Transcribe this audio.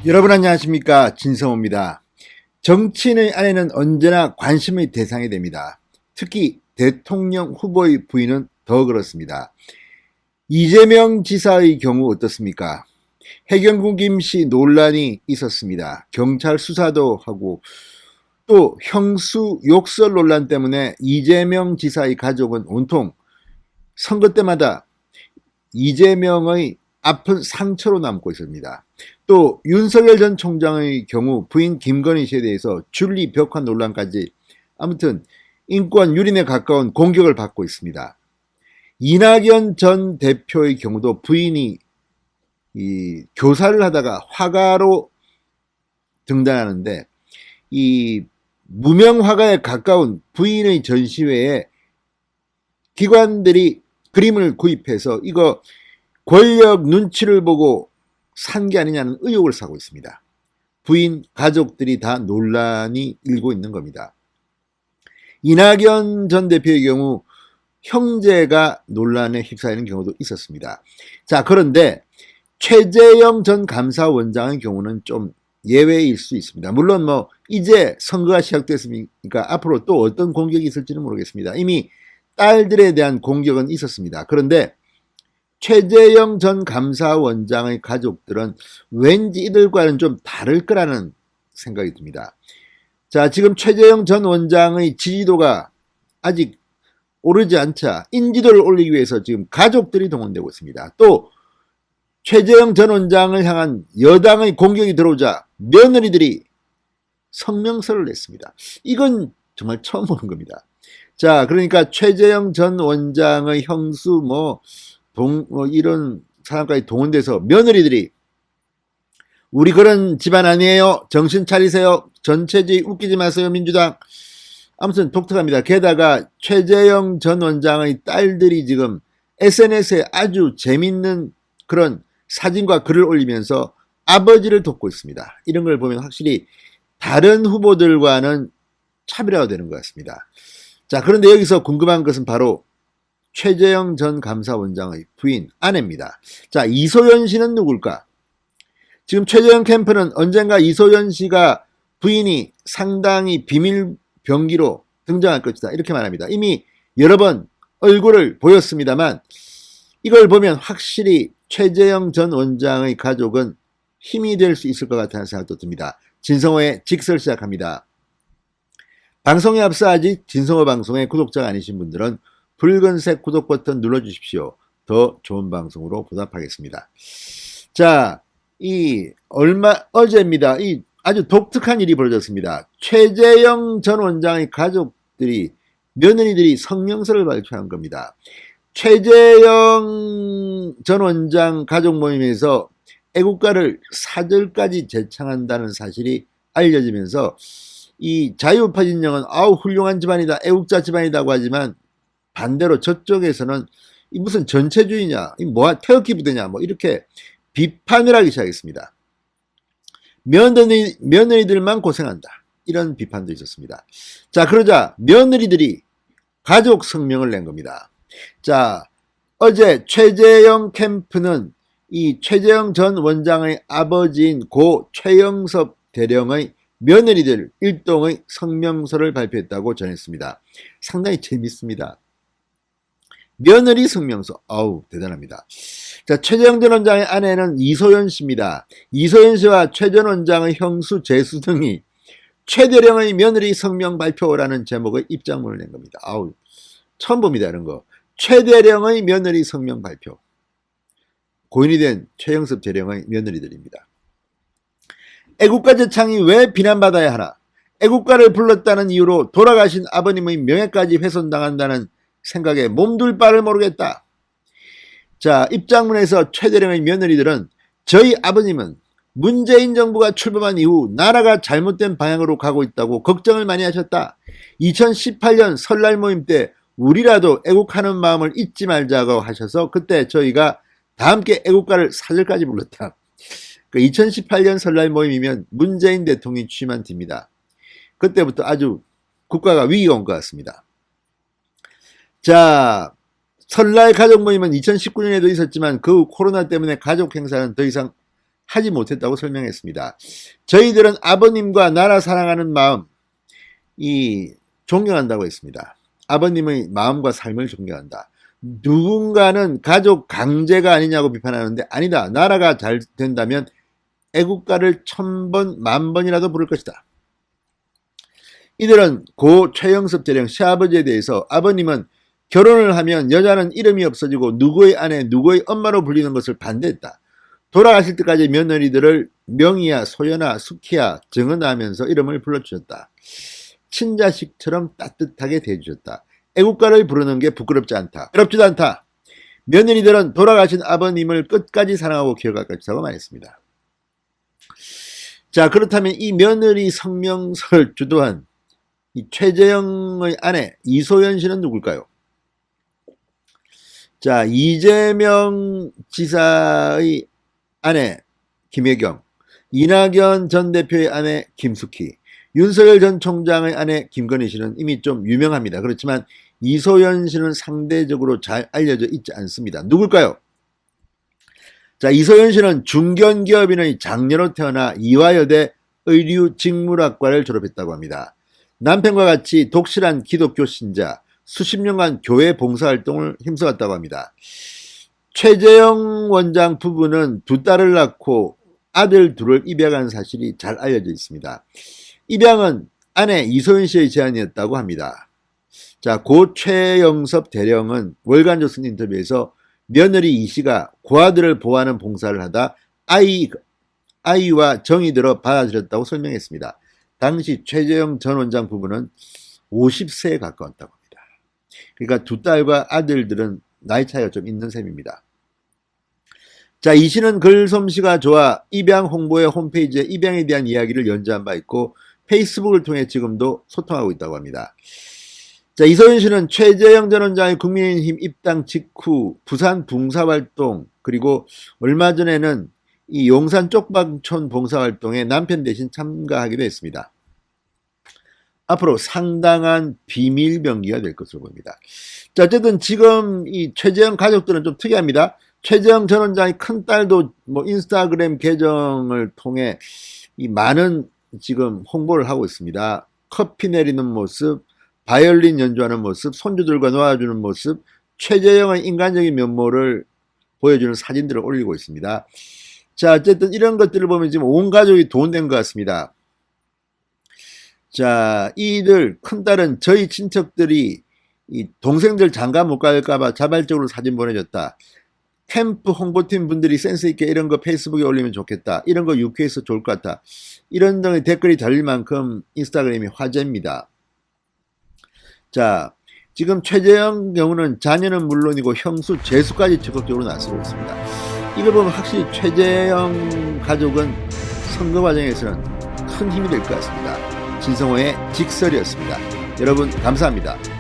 여러분 안녕하십니까, 진성호입니다. 정치인의 아내는 언제나 관심의 대상이 됩니다. 특히 대통령 후보의 부인은 더 그렇습니다. 이재명 지사의 경우 어떻습니까? 해경군 김씨 논란이 있었습니다. 경찰 수사도 하고 또 형수 욕설 논란 때문에 이재명 지사의 가족은 온통 선거 때마다 이재명의 아픈 상처로 남고 있습니다. 또 윤석열 전 총장의 경우 부인 김건희 씨에 대해서 줄리 벽화 논란까지 아무튼 인권 유린에 가까운 공격을 받고 있습니다. 이낙연 전 대표의 경우도 부인이 교사를 하다가 화가로 등단하는데 이 무명 화가에 가까운 부인의 전시회에 기관들이 그림을 구입해서 이거 권력 눈치를 보고 산 게 아니냐는 의혹을 사고 있습니다. 부인 가족들이 다 논란이 일고 있는 겁니다. 이낙연 전 대표의 경우 형제가 논란에 휩싸이는 경우도 있었습니다. 자, 그런데 최재형 전 감사원장의 경우는 좀 예외일 수 있습니다. 물론 이제 선거가 시작됐으니까 앞으로 또 어떤 공격이 있을지는 모르겠습니다. 이미 딸들에 대한 공격은 있었습니다. 그런데 최재형 전 감사원장의 가족들은 왠지 이들과는 좀 다를 거라는 생각이 듭니다. 자, 지금 최재형 전 원장의 지지도가 아직 오르지 않자 인지도를 올리기 위해서 지금 가족들이 동원되고 있습니다. 또 최재형 전 원장을 향한 여당의 공격이 들어오자 며느리들이 성명서를 냈습니다. 이건 정말 처음 보는 겁니다. 자, 그러니까 최재형 전 원장의 형수 이런 사람까지 동원돼서 며느리들이 우리 그런 집안 아니에요. 정신 차리세요. 전체주의 웃기지 마세요. 민주당. 아무튼 독특합니다. 게다가 최재형 전 원장의 딸들이 지금 SNS에 아주 재밌는 그런 사진과 글을 올리면서 아버지를 돕고 있습니다. 이런 걸 보면 확실히 다른 후보들과는 차별화가 되는 것 같습니다. 자, 그런데 여기서 궁금한 것은 바로 최재형 전 감사원장의 부인 아내입니다. 자, 이소연 씨는 누굴까? 지금 최재형 캠프는 언젠가 이소연 씨가 부인이 상당히 비밀 병기로 등장할 것이다 이렇게 말합니다. 이미 여러 번 얼굴을 보였습니다만 이걸 보면 확실히 최재형 전 원장의 가족은 힘이 될 수 있을 것 같다는 생각도 듭니다. 진성호의 직설 시작합니다. 방송에 앞서 아직 진성호 방송의 구독자가 아니신 분들은 붉은색 구독 버튼 눌러주십시오. 더 좋은 방송으로 보답하겠습니다. 자, 어제입니다. 아주 독특한 일이 벌어졌습니다. 최재형 전 원장의 가족들이, 며느리들이 성명서를 발표한 겁니다. 최재형 전 원장 가족 모임에서 애국가를 사절까지 제창한다는 사실이 알려지면서 이 자유우파 진영은 훌륭한 집안이다, 애국자 집안이라고 하지만 반대로 저쪽에서는 무슨 전체주의냐, 태극기 부대냐, 이렇게 비판을 하기 시작했습니다. 며느리들만 고생한다, 이런 비판도 있었습니다. 자, 그러자 며느리들이 가족 성명을 낸 겁니다. 자, 어제 최재형 캠프는 이 최재형 전 원장의 아버지인 고 최영섭 대령의 며느리들 일동의 성명서를 발표했다고 전했습니다. 상당히 재밌습니다. 며느리 성명서, 대단합니다. 자, 최재형 전 원장의 아내는 이소연 씨입니다. 이소연 씨와 최 전 원장의 형수 재수 등이 최대령의 며느리 성명 발표라는 제목의 입장문을 낸 겁니다. 처음 봅니다, 이런 거. 최대령의 며느리 성명 발표. 고인이 된 최영섭 대령의 며느리들입니다. 애국가 제창이 왜 비난받아야 하나? 애국가를 불렀다는 이유로 돌아가신 아버님의 명예까지 훼손당한다는 생각에 몸둘 바를 모르겠다. 자, 입장문에서 최대령의 며느리들은 저희 아버님은 문재인 정부가 출범한 이후 나라가 잘못된 방향으로 가고 있다고 걱정을 많이 하셨다. 2018년 설날 모임 때 우리라도 애국하는 마음을 잊지 말자고 하셔서 그때 저희가 다 함께 애국가를 사절까지 불렀다. 2018년 설날 모임이면 문재인 대통령이 취임한 뒤입니다. 그때부터 아주 국가가 위기가 온 것 같습니다. 자, 설날 가족 모임은 2019년에도 있었지만 그 코로나 때문에 가족 행사는 더 이상 하지 못했다고 설명했습니다. 저희들은 아버님과 나라 사랑하는 마음, 존경한다고 했습니다. 아버님의 마음과 삶을 존경한다. 누군가는 가족 강제가 아니냐고 비판하는데 아니다. 나라가 잘 된다면 애국가를 1000번, 10,000번이라도 부를 것이다. 이들은 고 최영섭 대령 시아버지에 대해서 아버님은 결혼을 하면 여자는 이름이 없어지고 누구의 아내, 누구의 엄마로 불리는 것을 반대했다. 돌아가실 때까지 며느리들을 명희야, 소연아, 숙희야, 정은아 하면서 이름을 불러주셨다. 친자식처럼 따뜻하게 대해주셨다. 애국가를 부르는 게 부끄럽지 않다. 괴롭지도 않다. 며느리들은 돌아가신 아버님을 끝까지 사랑하고 기억할 것이라고 말했습니다. 자, 그렇다면 이 며느리 성명서를 주도한 이 최재형의 아내 이소연 씨는 누굴까요? 자, 이재명 지사의 아내 김혜경, 이낙연 전 대표의 아내 김숙희, 윤석열 전 총장의 아내 김건희 씨는 이미 좀 유명합니다. 그렇지만 이소연 씨는 상대적으로 잘 알려져 있지 않습니다. 누굴까요? 자, 이소연 씨는 중견기업인의 장녀로 태어나 이화여대 의류직물학과를 졸업했다고 합니다. 남편과 같이 독실한 기독교 신자, 수십 년간 교회 봉사활동을 힘써왔다고 합니다. 최재형 원장 부부는 두 딸을 낳고 아들 둘을 입양한 사실이 잘 알려져 있습니다. 입양은 아내 이소연 씨의 제안이었다고 합니다. 자, 고 최영섭 대령은 월간조선 인터뷰에서 며느리 이 씨가 고아들을 보호하는 봉사를 하다 아이와 정이 들어 받아들였다고 설명했습니다. 당시 최재형 전 원장 부부는 50세에 가까웠다고 합니다. 그러니까 두 딸과 아들들은 나이 차이가 좀 있는 셈입니다. 자, 이 씨는 글솜씨가 좋아 입양 홍보의 홈페이지에 입양에 대한 이야기를 연재한 바 있고 페이스북을 통해 지금도 소통하고 있다고 합니다. 자, 이소연 씨는 최재형 전 원장의 국민의힘 입당 직후 부산 봉사활동, 그리고 얼마 전에는 이 용산 쪽방촌 봉사활동에 남편 대신 참가하기도 했습니다. 앞으로 상당한 비밀병기가 될 것으로 보입니다. 자, 어쨌든 지금 이 최재형 가족들은 좀 특이합니다. 최재형 전 원장의 큰딸도 뭐 인스타그램 계정을 통해 이 많은 지금 홍보를 하고 있습니다. 커피 내리는 모습, 바이올린 연주하는 모습, 손주들과 놀아주는 모습, 최재형의 인간적인 면모를 보여주는 사진들을 올리고 있습니다. 자, 어쨌든 이런 것들을 보면 지금 온 가족이 돈된 것 같습니다. 자, 이들 큰딸은 저희 친척들이 이 동생들 장가 못 갈까봐 자발적으로 사진 보내줬다. 캠프 홍보팀 분들이 센스있게 이런 거 페이스북에 올리면 좋겠다. 이런 거 유쾌해서 좋을 것 같다. 이런 등의 댓글이 달릴 만큼 인스타그램이 화제입니다. 자, 지금 최재형 경우는 자녀는 물론이고 형수, 재수까지 적극적으로 나서고 있습니다. 이걸 보면 확실히 최재형 가족은 선거 과정에서는 큰 힘이 될 것 같습니다. 진성호의 직설이었습니다. 여러분 감사합니다.